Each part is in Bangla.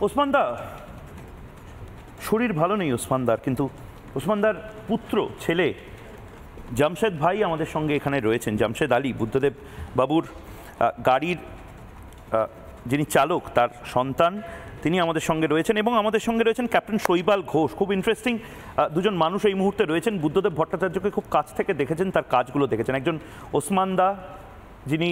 ওসমানদা, শরীর ভালো নেই ওসমানদার, কিন্তু ওসমানদার পুত্র ছেলে জামশেদ ভাই আমাদের সঙ্গে এখানে রয়েছেন। জামশেদ আলী, বুদ্ধদেব বাবুর গাড়ির যিনি চালক, তার সন্তান, তিনি আমাদের সঙ্গে রয়েছেন এবং আমাদের সঙ্গে রয়েছেন ক্যাপ্টেন শৈবাল ঘোষ। খুব ইন্টারেস্টিং দুজন মানুষ এই মুহূর্তে রয়েছেন। বুদ্ধদেব ভট্টাচার্যকে খুব কাছ থেকে দেখেছেন, তার কাজগুলো দেখেছেন। একজন ওসমানদা, যিনি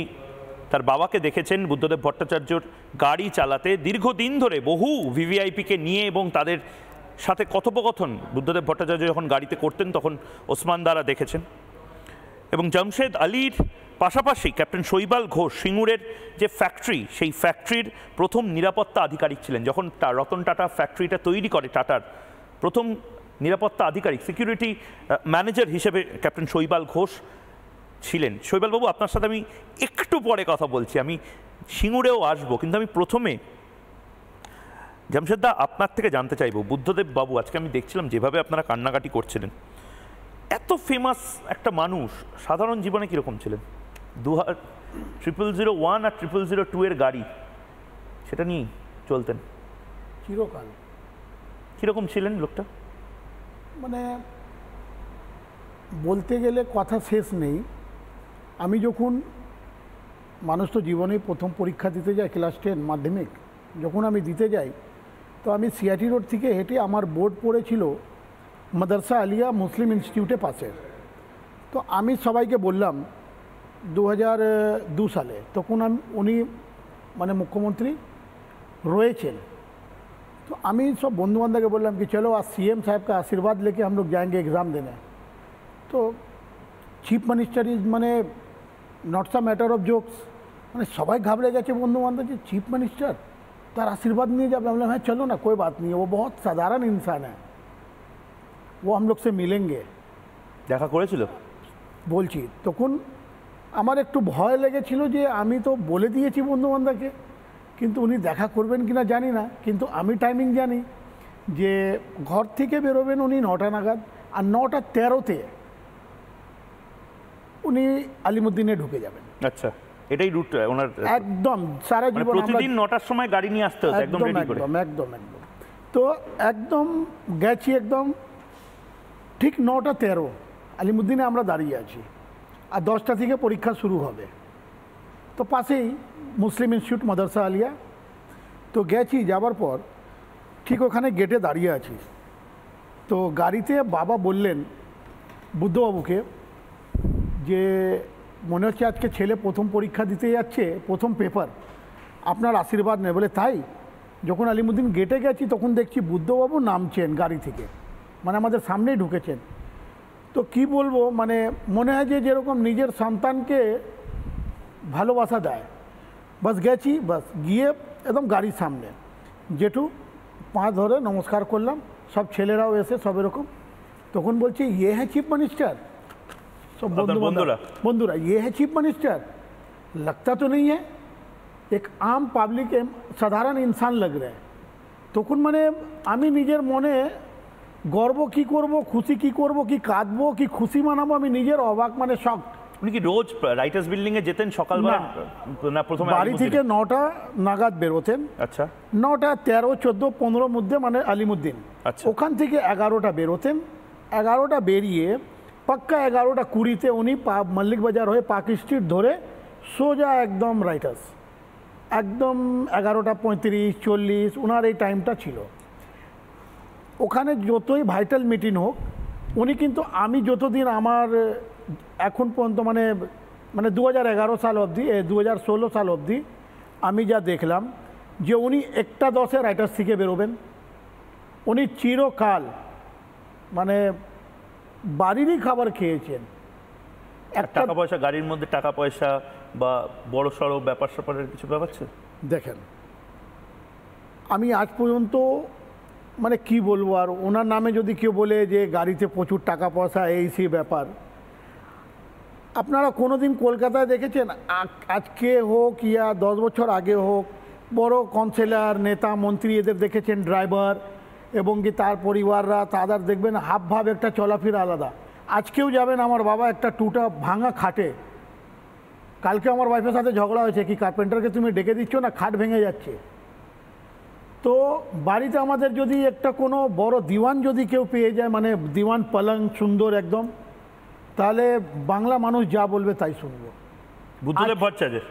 তার বাবাকে দেখেছেন বুদ্ধদেব ভট্টাচার্যর গাড়ি চালাতে দীর্ঘদিন ধরে, বহু ভিভিআইপিকে নিয়ে এবং তাদের সাথে কথোপকথন বুদ্ধদেব ভট্টাচার্য যখন গাড়িতে করতেন তখন ওসমানদারা দেখেছেন। এবং জামশেদ আলীর পাশাপাশি ক্যাপ্টেন শৈবাল ঘোষ সিঙ্গুরের যে ফ্যাক্টরি, সেই ফ্যাক্টরির প্রথম নিরাপত্তা আধিকারিক ছিলেন। যখন রতন টাটা ফ্যাক্টরিটা তৈরি করে, টাটার প্রথম নিরাপত্তা আধিকারিক, সিকিউরিটি ম্যানেজার হিসেবে ক্যাপ্টেন শৈবাল ঘোষ ছিলেন। শৈবালবাবু, আপনার সাথে আমি একটু পরে কথা বলছি, আমি সিঙ্গুরেও আসবো, কিন্তু আমি প্রথমে জামশেদদা আপনার থেকে জানতে চাইব, বুদ্ধদেব বাবু, আজকে আমি দেখছিলাম যেভাবে আপনারা কান্নাকাটি করছিলেন, এত ফেমাস একটা মানুষ সাধারণ জীবনে কীরকম ছিলেন? 0001 আর 0002 এর গাড়ি, সেটা নিয়েই চলতেন চিরকাল। কীরকম ছিলেন লোকটা? মানে বলতে গেলে কথা শেষ নেই। আমি যখন, মানুষ তো জীবনে প্রথম পরীক্ষা দিতে যায় ক্লাস 10 মাধ্যমিক, যখন আমি দিতে যাই তো আমি সিআইটি রোড থেকে হেঁটে, আমার বোর্ড পড়েছিল মাদ্রাসা আলিয়া মুসলিম ইনস্টিটিউটের পাশে। তো আমি সবাইকে বললাম 2002 সালে, তখন উনি মানে মুখ্যমন্ত্রী রয়েছেন। तो আমি सब बंधु बांधव के बोललाम कि चलो आज सीएम साहब का आशीर्वाद लेके हम लोग जाएंगे एग्ज़ाम देने। तो चीफ मिनिस्टर इज माने नॉट सा मैटर ऑफ जोक्स, मैंने सबाई घाबड़े गए बंधु बांधव जी, चीफ मिनिस्टर तार आशीर्वाद नहीं जाए। हम लोग हाँ चलो ना, कोई बात नहीं है, वो बहुत साधारण इंसान है, वो हम लोग से मिलेंगे। দেখা করেছিল বলছি তখন আমার একটু ভয় লেগেছিল যে আমি তো বলে দিয়েছি বন্ধু বান্ধবকে, কিন্তু উনি দেখা করবেন কিনা জানি না। কিন্তু আমি টাইমিং জানি যে ঘর থেকে বেরোবেন উনি 9টা নাগাদ, আর 9:13-তে উনি আলিমুদ্দিনে ঢুকে যাবেন। আচ্ছা, এটাই রুট ওনার একদম সারা জীবন। প্রতিদিন 9টার সময় গাড়ি নিয়ে আসতে হতো একদম রেডি করে। একদম তো একদম গেছি, একদম ঠিক 9:13 আলিমুদ্দিনে আমরা দাঁড়িয়ে আছি, আর 10টা থেকে পরীক্ষা শুরু হবে। তো পাশেই মুসলিম ইনস্টিটিউট মাদ্রাসা আলিয়া। তো গেছি, যাবার পর ঠিক ওখানে গেটে দাঁড়িয়ে আছি। তো গাড়িতে বাবা বললেন বুদ্ধবাবুকে যে মনে হচ্ছে আজকে ছেলে প্রথম পরীক্ষা দিতে যাচ্ছে, প্রথম পেপার, আপনার আশীর্বাদ নেই। বলে তাই? যখন আলিমুদ্দিন গেটে গেছি তখন দেখছি বুদ্ধবাবু নামছেন গাড়ি থেকে, মানে আমাদের সামনেই ঢুকেছেন। তো কি বলবো, মানে মনে হয় যে যেরকম নিজের সন্তানকে ভালোবাসা দেয়। বাস গেছি, বাস গিয়ে একদম গাড়ির সামনে জেঠু পা ধরে নমস্কার করলাম, সব ছেলেরাও এসে সব এরকম। তখন বলছে ইয়ে হ্যাঁ চিফ मिनिस्टर, सब बंधुरा ये है चीफ मिनिस्टर, लगता तो नहीं है, एक आम पब्लिक साधारण इंसान लग रहा है। তখন মানে আমি নিজের মনে গর্ব কি করব, খুশি কি করব, কি কাঁদবো, কি খুশি মানাবো, আমি নিজের অবাক, মানে শক। উনি কি রোজ রাইটার্স বিল্ডিং এ যেতেন সকালবেলা? না, প্রথমে বাড়ি থেকে 9টা নাগাদ বেরোতেন। আচ্ছা, 9:13, 14, 15 মধ্যে মানে আলিমুদ্দিন। আচ্ছা, ওখান থেকে 11টা বেরোতেন। 11টা বেরিয়ে পাক্কা 11:20-তে উনি মল্লিক বাজার হয়ে পার্ক স্ট্রিট ধরে সোজা একদম রাইটার্স, একদম 11:35, 40 ওনার এই টাইমটা ছিল। ওখানে যতই ভাইটাল মিটিং হোক উনি কিন্তু, আমি যতদিন আমার এখন পর্যন্ত মানে 2011 সাল অবধি, 2016 সাল অবধি আমি যা দেখলাম যে উনি 1:10-এ রাইটার্স থেকে বেরোবেন। উনি চিরকাল মানে বাড়িরই খাবার খেয়েছেন। টাকা পয়সা, গাড়ির মধ্যে টাকা পয়সা বা বড় সড়ো ব্যাপার স্যাপারের কিছু ব্যাপার আছে? দেখেন, আমি আজ পর্যন্ত মানে কি বলবো, আর ওনার নামে যদি কেউ বলে যে গাড়িতে প্রচুর টাকা পয়সা এই সেই ব্যাপার, আপনারা কোনো দিন কলকাতায় দেখেছেন? আজকে হোক ইয়া 10 বছর আগে হোক, বড় কাউন্সিলর, নেতা, মন্ত্রী এদের দেখেছেন ড্রাইভার এবং কি তার পরিবাররা, তাদের দেখবেন হাব ভাব একটা চলাফেরা আলাদা। আজকেও যাবেন আমার বাবা একটা টুটা ভাঙা খাটে, কালকে আমার ওয়াইফের সাথে ঝগড়া হয়েছে কি কার্পেন্টারকে তুমি ডেকে দিচ্ছ না, খাট ভেঙে যাচ্ছে। তো বাড়িতে আমাদের যদি একটা কোনো বড় দিওয়ান যদি কেউ পেয়ে যায়, মানে দিওয়ান পালং সুন্দর একদম, তাহলে বাংলা মানুষ যা বলবে তাই শুনবো। বুদ্ধদেব ভট্টাচার্যের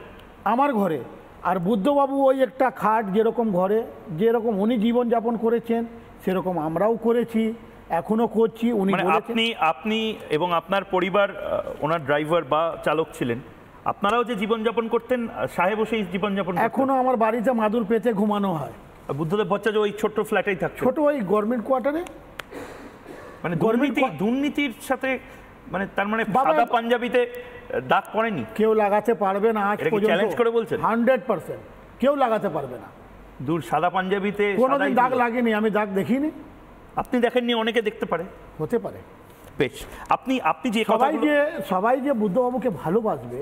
আমার ঘরে আর বুদ্ধবাবু ওই একটা খাট, যেরকম ঘরে যেরকম উনি জীবনযাপন করেছেন সেরকম আমরাও করেছি, এখনো করছি। উনি মানে আপনি এবং আপনার পরিবার ওনার ড্রাইভার বা চালক ছিলেন, আপনারাও যে জীবনযাপন করতেন সাহেবও সেই জীবনযাপন করতেন? এখনো আমার বাড়িতে মাদুর পেতে ঘুমানো হয়। বুদ্ধদেব ভট্টাচার্য ওই ছোট্ট ফ্ল্যাটেই থাকতেন? ছোট ওই গভর্নমেন্ট কোয়ার্টারে। মানে দুর্নীতির সাথে, মানে তার মানে সাদা পাঞ্জাবিতে দাগ পড়েনি? কেউ লাগাতে পারবে না আজ পর্যন্ত। চ্যালেঞ্জ করে বলছেন? 100% কেউ লাগাতে পারবে না। সাদা পাঞ্জাবিতে কোনোদিন দাগ লাগেনি, আমি দাগ দেখিনি। আপনি দেখেননি, অনেকে দেখতে পারে, হতে পারে। বেশ, আপনি যে সবাই যে বুদ্ধবাবুকে ভালোবাসবে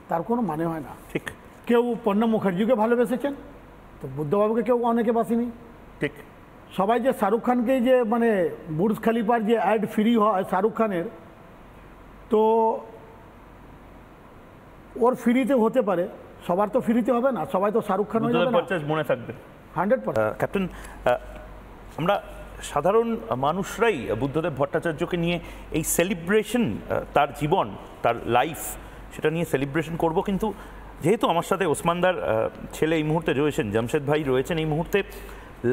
তার কোনো মানে হয় না। ঠিক। কেউ পর্ণব মুখার্জিকে ভালোবেসেছেন, তো বুদ্ধবাবুকে কেউ অনেকে বাসেনি। ঠিক। সবাই যে শাহরুখ খানকে যে মানে বুর্জ খলিফার যে অ্যাড ফ্রি হয় শাহরুখ খানের, তো ওর ফ্রিতে হতে পারে, সবার তো ফ্রিতে হবে না, সবাই তো শাহরুখ খান হয়ে যাবে না। মনে থাকবে 100%। ক্যাপ্টেন, আমরা সাধারণ মানুষরাই বুদ্ধদেব ভট্টাচার্যকে নিয়ে এই সেলিব্রেশন, তার জীবন, তার লাইফ, সেটা নিয়ে সেলিব্রেশন করব। কিন্তু যেহেতু আমার সাথে ওসমানদার ছেলে এই মুহূর্তে রয়েছেন, জামশেদ ভাই রয়েছেন এই মুহূর্তে,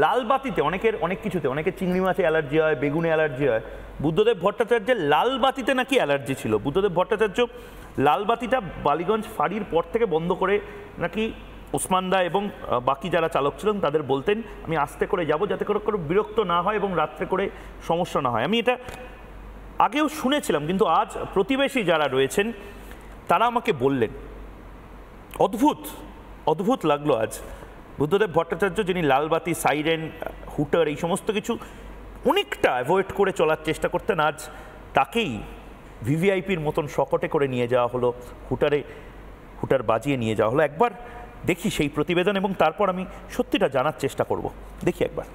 লাল বাতিতে অনেক কিছুতে, অনেকের চিংড়ি মাছে অ্যালার্জি হয়, বেগুনে অ্যালার্জি হয়, বুদ্ধদেব ভট্টাচার্যের লাল বাতিতে নাকি অ্যালার্জি ছিল। বুদ্ধদেব ভট্টাচার্য লাল বাতিটা বালিগঞ্জ ফাঁড়ির পর থেকে বন্ধ করে নাকি ওসমানদা এবং বাকি যারা চালক ছিলেন তাদের বলতেন, আমি আস্তে করে যাব যাতে করে বিরক্ত না হয় এবং রাত্রে করে সমস্যা না হয়। আমি এটা আগেও শুনেছিলাম, কিন্তু আজ প্রতিবেশী যারা রয়েছেন তারা আমাকে বললেন, অদ্ভুত লাগলো আজ। বুদ্ধদেব ভট্টাচার্য, যিনি লালবাতি, সাইরেন, হুটার, এই সমস্ত কিছু অনেকটা অ্যাভয়েড করে চলার চেষ্টা করতেন, আজ তাকেই ভিভিআইপির মতন শকটে করে নিয়ে যাওয়া হলো, হুটার বাজিয়ে নিয়ে যাওয়া হলো। একবার দেখি সেই প্রতিবেদন এবং তারপর আমি সত্যিটা জানার চেষ্টা করব। দেখি একবার।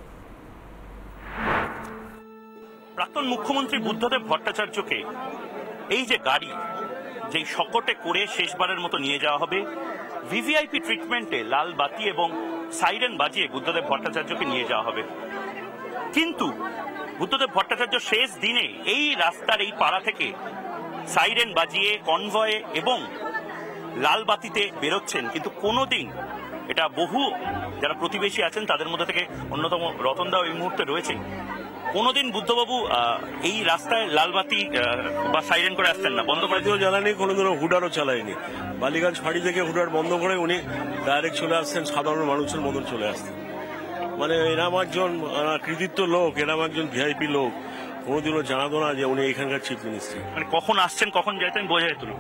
প্রাক্তন মুখ্যমন্ত্রী বুদ্ধদেব ভট্টাচার্যকে এই যে গাড়ি, যেই শকটে করে শেষবারের মতো নিয়ে যাওয়া হবে, ভিভিআইপি ট্রিটমেন্টে লাল বাতি এবং সাইরেন বাজিয়ে বুদ্ধদেব ভট্টাচার্যকে নিয়ে যাওয়া হবে। কিন্তু বুদ্ধদেব ভট্টাচার্য শেষ দিনে এই রাস্তার এই পাড়া থেকে সাইরেন বাজিয়ে, কনভয়ে এবং লাল বাতিতে বেরোচ্ছেন, কিন্তু কোনোদিন এটা বহু যারা প্রতিবেশী আছেন তাদের মধ্যে থেকে অন্যতম রতনদাও এই মুহূর্তে রয়েছেন, কোনোদিন বুদ্ধবাবু এই রাস্তায় লালবাতি বা সাইরেন করে আসতেন না, বন্ধ করে দিয়েও জ্বালানি, কোনোদিনও হুডারও চালায়নি। বালিগঞ্জ ফাঁড়ি থেকে হুডার বন্ধ করে উনি ডাইরেক্ট চলে আসতেন, সাধারণ মানুষের মতন চলে আসতেন। মানে এরম একজন কৃতিত্ব লোক, এরম একজন ভিআইপি লোক কোনোদিনও জানাতো না যে উনি এখানকার চিফ মিনিস্টার। মানে কখন আসছেন কখন যেতেন বোঝা যেত না,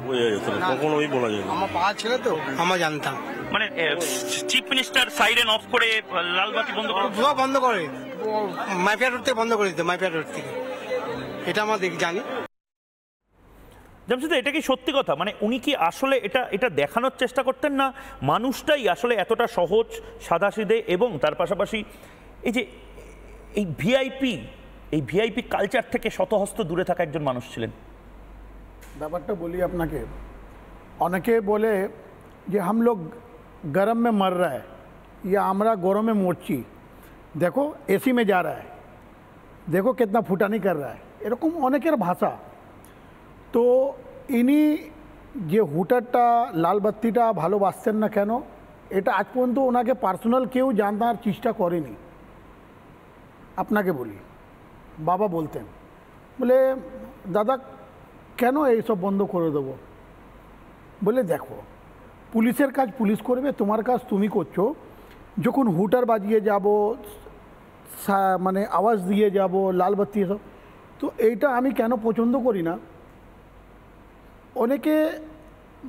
কখনোই বলা যায় না। আমার পাড়া ছেলে তো আমরা জানতাম। মানে চিফ মিনিস্টার সাইরেন অফ করে লালবাতি বন্ধ করে, বন্ধ করে মাইপিয়া রোড থেকে বন্ধ করে দিত, মাইপিয়া রোড থেকে, এটা আমরা জানি। জামশেদ, এটা কি সত্যি কথা? মানে উনি কি আসলে এটা দেখানোর চেষ্টা করতেন, না মানুষটাই আসলে এতটা সহজ, সাদাসিধে এবং তার পাশাপাশি এই যে এই ভিআইপি কালচার থেকে শতহস্ত দূরে থাকা একজন মানুষ ছিলেন? ব্যাপারটা বলি আপনাকে, অনেকে বলে যে হাম লোগ গরম মে মর রা হ্যায়, ইয়া আমরা গরমে মরছি, দেখো এসি মে যা রা হ্যায়, দেখো কিতনা ফুটানি কর রা হ্যায়, এরকম অনেকের ভাষা। তো ইনি যে হুটারটা, লালবাতিটা ভালোবাসতেন না কেন, এটা আজ পর্যন্ত ওনাকে পার্সোনাল কেউ জানার চেষ্টা করেনি। আপনাকে বলি, বাবা বলতেন, বলে দাদা কেন এইসব বন্ধ করে দেবো, বলে দেখো পুলিশের কাজ পুলিশ করবে, তোমার কাজ তুমি করছো, যখন হুটার বাজিয়ে যাব, মানে আওয়াজ দিয়ে যাব, লালবাতি এসব, তো এইটা আমি কেন পছন্দ করি না। অনেকে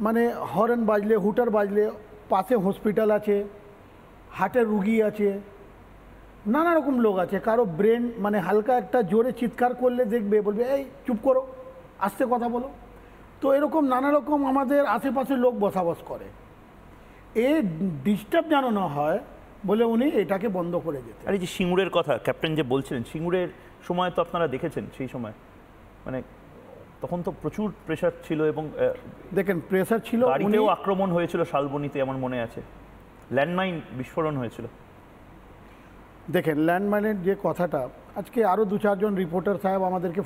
মানে হর্ন বাজলে, হুটার বাজলে, পাশে হসপিটাল আছে, হার্টের রুগী আছে, নানা রকম লোক আছে, কারো ব্রেন মানে হালকা একটা জোরে চিৎকার করলে দেখবে বলবে এই চুপ করো, আস্তে কথা বলো। তো এরকম নানা রকম আমাদের আশেপাশে লোক বসবাস করে, এ ডিস্টার্ব যেন না হয় বলে উনি এটাকে বন্ধ করে দিতেন। আর এই যে সিঙ্গুরের কথা ক্যাপ্টেন যে বলছিলেন, সিঙ্গুরের সময় তো আপনারা দেখেছেন, সেই সময় মানে তখন তো প্রচুর প্রেশার ছিল এবং দেখেন প্রেশার ছিল, বাড়িতেও আক্রমণ হয়েছিল শালবনীতে, আমার মনে আছে, ল্যান্ডমাইন বিস্ফোরণ হয়েছিল। দেখেন ল্যান্ডমাইনের যে কথাটা, আজকে আরও 2-4 জন রিপোর্টার সাহেব আমাদেরকে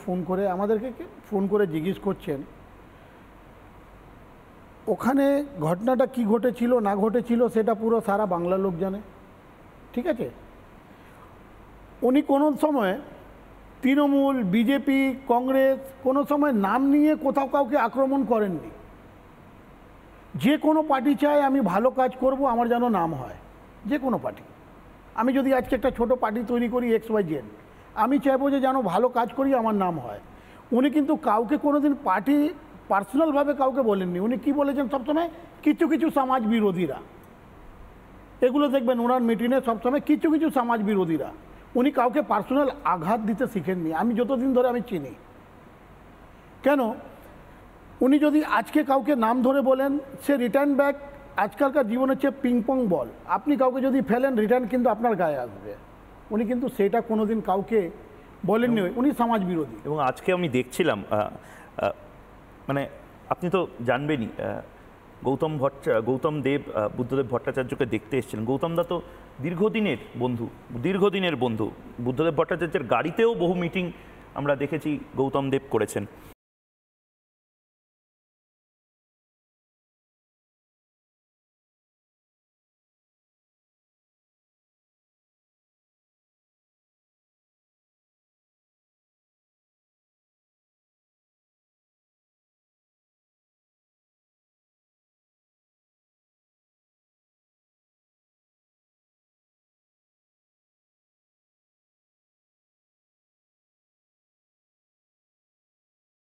ফোন করে জিজ্ঞেস করছেন ওখানে ঘটনাটা কি ঘটেছিল না ঘটেছিল সেটা পুরো সারা বাংলার লোক জানে, ঠিক আছে। উনি কোনো সময় তৃণমূল, বিজেপি, কংগ্রেস কোনো সময় নাম নিয়ে কোথাও কাউকে আক্রমণ করেননি। যে কোনো পার্টি চায় আমি ভালো কাজ করব, আমার যেন নাম হয়, যে কোনো পার্টি। আমি যদি আজকে একটা ছোট পার্টি তৈরি করি XYZ, আমি চাইবো যে যেন ভালো কাজ করি, আমার নাম হয়। উনি কিন্তু কাউকে কোনোদিন পার্টি পার্সোনালভাবে কাউকে বলেননি। উনি কি বলেছেন সবসময়, কিছু কিছু সমাজ বিরোধীরা, এগুলো দেখবেন ওনার মিটিংয়ে সবসময় কিছু কিছু সমাজ বিরোধীরা। উনি কাউকে পার্সোনাল আঘাত দিতে শিখেননি, আমি যতদিন ধরে আমি চিনি। কেন, উনি যদি আজকে কাউকে নাম ধরে বলেন, সে রিটার্ন ব্যাক, আজকালকার জীবন হচ্ছে পিংপং বল, আপনি কাউকে যদি ফেলেন রিটার্ন কিন্তু আপনার গায়ে আসবে। উনি কিন্তু সেটা কোনোদিন কাউকে বলেননি, উনি সমাজ বিরোধী। এবং আজকে আমি দেখছিলাম মানে আপনি তো জানবেনই, গৌতম দেব বুদ্ধদেব ভট্টাচার্যকে দেখতে এসেছিলেন। গৌতম দা তো দীর্ঘদিনের বন্ধু। বুদ্ধদেব ভট্টাচার্যের গাড়িতেও বহু মিটিং আমরা দেখেছি গৌতম দেব করেছেন।